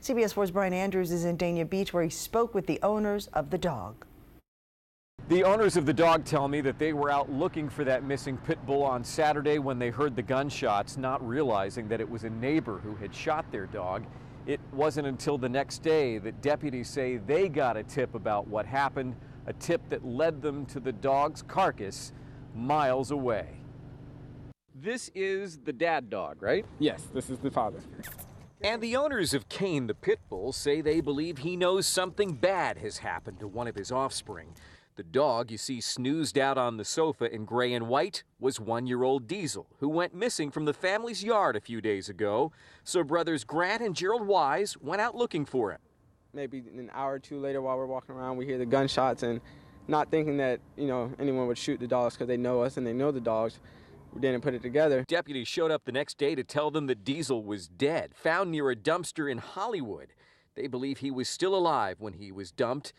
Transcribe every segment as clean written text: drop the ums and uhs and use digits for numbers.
CBS 4's Brian Andrews is in Dania Beach, where he spoke with the owners of the dog. The owners of the dog tell me that they were out looking for that missing pit bull on Saturday when they heard the gunshots, not realizing that it was a neighbor who had shot their dog. It wasn't until the next day that deputies say they got a tip about what happened, a tip that led them to the dog's carcass miles away. This is the dad dog, right? Yes, this is the father. And the owners of Kane the pit bull say they believe he knows something bad has happened to one of his offspring. The dog you see snoozed out on the sofa in gray and white was 1-year-old Diesel, who went missing from the family's yard a few days ago. So brothers Grant and Gerald Wise went out looking for him. Maybe an hour or two later, while we're walking around, we hear the gunshots, and not thinking that, anyone would shoot the dogs because they know us and they know the dogs. We didn't put it together. Deputies showed up the next day to tell them that Diesel was dead, found near a dumpster in Hollywood. They believe he was still alive when he was dumped.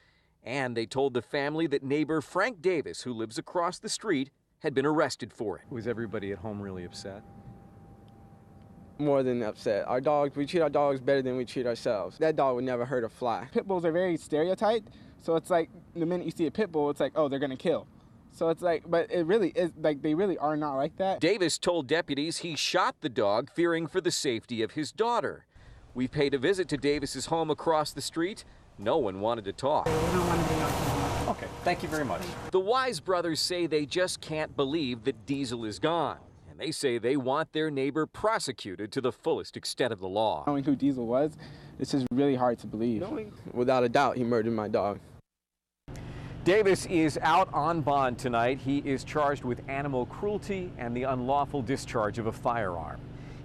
And they told the family that neighbor Frank Davis, who lives across the street, had been arrested for it. Was everybody at home really upset? More than upset. We treat our dogs better than we treat ourselves. That dog would never hurt a fly. Pit bulls are very stereotyped, so it's like the minute you see a pit bull, it's like, oh, they're gonna kill. So it's like, but it really is, like, they really are not like that. Davis told deputies he shot the dog fearing for the safety of his daughter. We paid a visit to Davis's home across the street. No one wanted to talk. Okay, thank you very much. The Wise brothers say they just can't believe that Diesel is gone. And they say they want their neighbor prosecuted to the fullest extent of the law. Knowing who Diesel was, it's just really hard to believe. Without a doubt, he murdered my dog. Davis is out on bond tonight. He is charged with animal cruelty and the unlawful discharge of a firearm.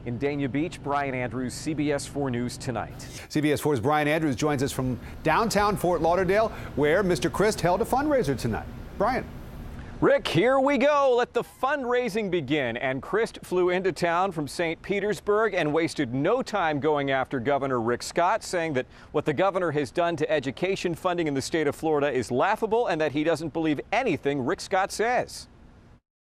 In Dania Beach, Brian Andrews, CBS 4 News Tonight. CBS 4's Brian Andrews joins us from downtown Fort Lauderdale, where Mr. Crist held a fundraiser tonight. Brian. Rick, here we go. Let the fundraising begin. And Crist flew into town from St. Petersburg and wasted no time going after Governor Rick Scott, saying that what the governor has done to education funding in the state of Florida is laughable and that he doesn't believe anything Rick Scott says.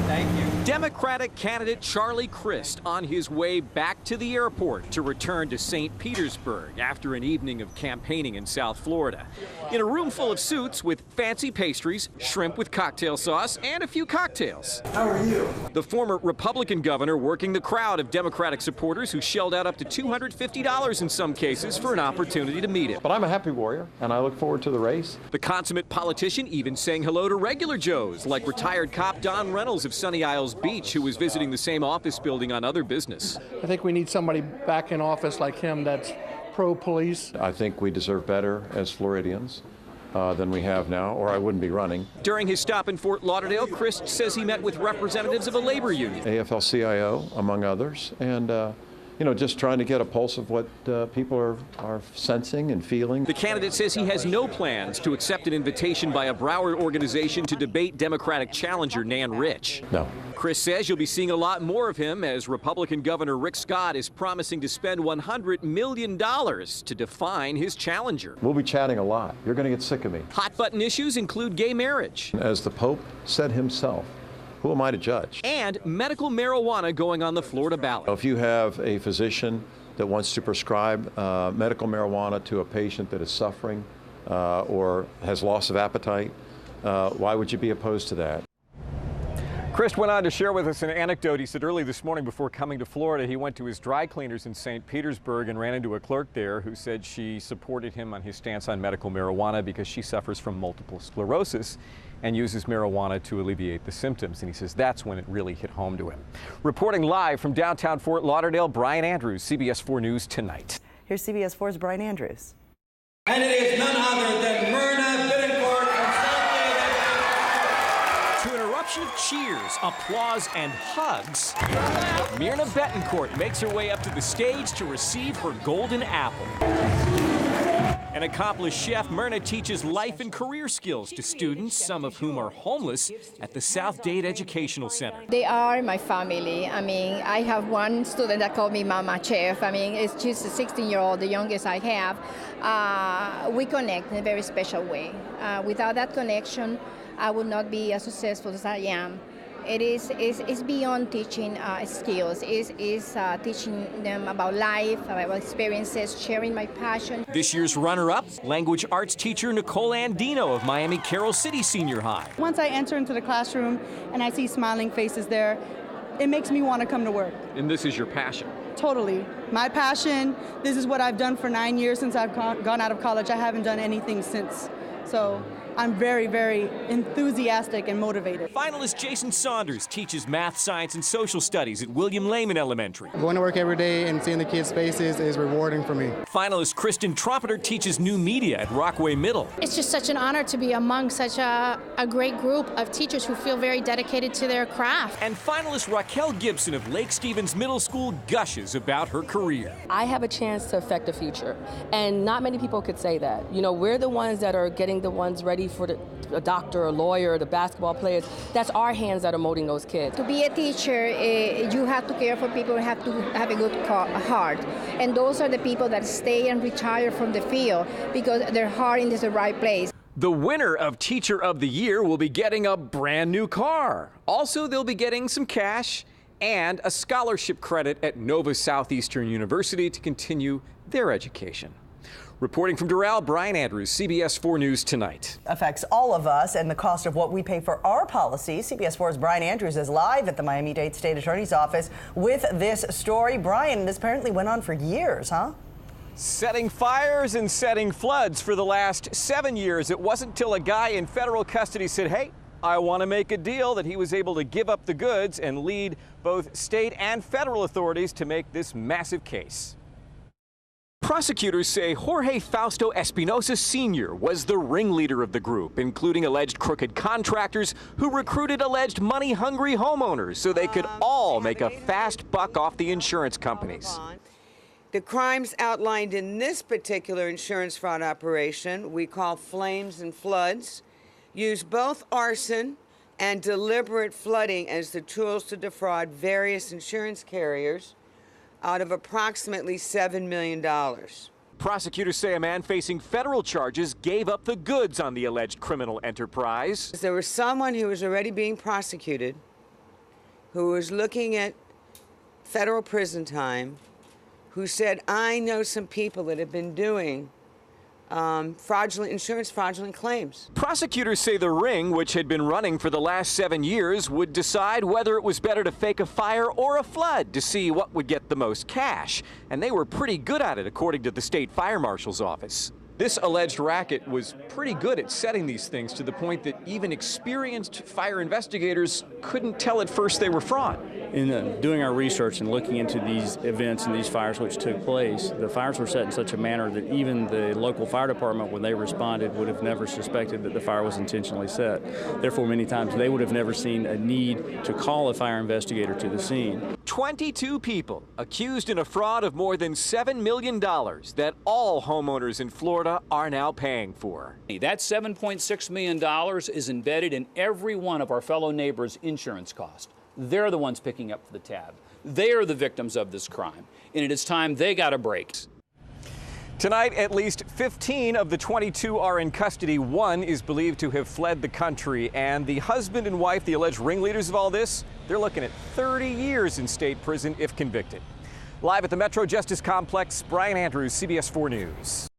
Thank you. Democratic candidate Charlie Crist on his way back to the airport to return to St. Petersburg after an evening of campaigning in South Florida. In a room full of suits with fancy pastries, shrimp with cocktail sauce, and a few cocktails. How are you? The former Republican governor working the crowd of Democratic supporters who shelled out up to $250 in some cases for an opportunity to meet him. But I'm a happy warrior, and I look forward to the race. The consummate politician even saying hello to regular Joes, like retired cop Don Reynolds of Sunny Isles Beach, who was visiting the same office building on other business. I think we need somebody back in office like him that's pro-police. I think we deserve better as Floridians than we have now, or I wouldn't be running. During his stop in Fort Lauderdale, Crist says he met with representatives of a labor union. AFL-CIO, among others, and just trying to get a pulse of what people are sensing and feeling. The candidate says he has no plans to accept an invitation by a Broward organization to debate Democratic challenger Nan Rich. No. Crist says you'll be seeing a lot more of him as Republican Governor Rick Scott is promising to spend $100 million to define his challenger. We'll be chatting a lot. You're going to get sick of me. Hot button issues include gay marriage. As the Pope said himself, who am I to judge? And medical marijuana going on the Florida ballot. If you have a physician that wants to prescribe medical marijuana to a patient that is suffering or has loss of appetite, why would you be opposed to that? Crist went on to share with us an anecdote. He said early this morning before coming to Florida, he went to his dry cleaners in St. Petersburg and ran into a clerk there who said she supported him on his stance on medical marijuana because she suffers from multiple sclerosis and uses marijuana to alleviate the symptoms. And he says that's when it really hit home to him. Reporting live from downtown Fort Lauderdale, Brian Andrews, CBS 4 News Tonight. Here's CBS 4's Brian Andrews. And it is none other than Myrna Bittencourt from South Bay. To an eruption of cheers, applause, and hugs, Myrna Bettencourt makes her way up to the stage to receive her golden apple. An accomplished chef, Myrna teaches life and career skills to students, some of whom are homeless, at the South Dade Educational Center. They are my family. I mean, I have one student that called me Mama Chef. I mean, she's a 16-year-old, the youngest I have. We connect in a very special way. Without that connection, I would not be as successful as I am. it's beyond teaching skills. It's teaching them about life, about experiences, sharing my passion. This year's runner-up, language arts teacher Nicole Andino of Miami Carroll City Senior High. Once I enter into the classroom and I see smiling faces there, it makes me want to come to work. And this is your passion. Totally. My passion, this is what I've done for 9 years since I've gone out of college. I haven't done anything since. So I'm very, very enthusiastic and motivated. Finalist Jason Saunders teaches math, science, and social studies at William Lehman Elementary. Going to work every day and seeing the kids' faces is rewarding for me. Finalist Kristen Trumpeter teaches new media at Rockaway Middle. It's just such an honor to be among such a great group of teachers who feel very dedicated to their craft. And finalist Raquel Gibson of Lake Stevens Middle School gushes about her career. I have a chance to affect the future, and not many people could say that. You know, we're the ones that are getting the ones ready for a doctor, a lawyer, the basketball players. That's our hands that are molding those kids. To be a teacher, you have to care for people, you have to have a good heart. And those are the people that stay and retire from the field because their heart is in the right place. The winner of Teacher of the Year will be getting a brand new car. Also, they'll be getting some cash and a scholarship credit at Nova Southeastern University to continue their education. Reporting from Doral, Brian Andrews, CBS 4 News Tonight. Affects all of us and the cost of what we pay for our policies. CBS 4's Brian Andrews is live at the Miami-Dade State Attorney's Office with this story. Brian, this apparently went on for years, huh? Setting fires and setting floods for the last 7 years. It wasn't till a guy in federal custody said, hey, I want to make a deal, that he was able to give up the goods and lead both state and federal authorities to make this massive case. Prosecutors say Jorge Fausto Espinosa Sr. was the ringleader of the group, including alleged crooked contractors who recruited alleged money-hungry homeowners so they could all make a fast buck off the insurance companies. The crimes outlined in this particular insurance fraud operation, we call flames and floods, use both arson and deliberate flooding as the tools to defraud various insurance carriers out of approximately $7 million. Prosecutors say a man facing federal charges gave up the goods on the alleged criminal enterprise. There was someone who was already being prosecuted, who was looking at federal prison time, who said, I know some people that have been doing fraudulent claims. Prosecutors say the ring, which had been running for the last 7 years, would decide whether it was better to fake a fire or a flood to see what would get the most cash. And they were pretty good at it, according to the state fire marshal's office. This alleged racket was pretty good at setting these things to the point that even experienced fire investigators couldn't tell at first they were fraud. In doing our research and looking into these events and these fires which took place, the fires were set in such a manner that even the local fire department, when they responded, would have never suspected that the fire was intentionally set. Therefore, many times they would have never seen a need to call a fire investigator to the scene. 22 people accused in a fraud of more than $7 million that all homeowners in Florida are now paying for. That $7.6 million is embedded in every one of our fellow neighbors' insurance costs. They're the ones picking up the tab. They are the victims of this crime, and it is time they got a break. Tonight, at least 15 of the 22 are in custody. One is believed to have fled the country, and the husband and wife, the alleged ringleaders of all this, they're looking at 30 years in state prison if convicted. Live at the Metro Justice Complex, Brian Andrews, CBS 4 News.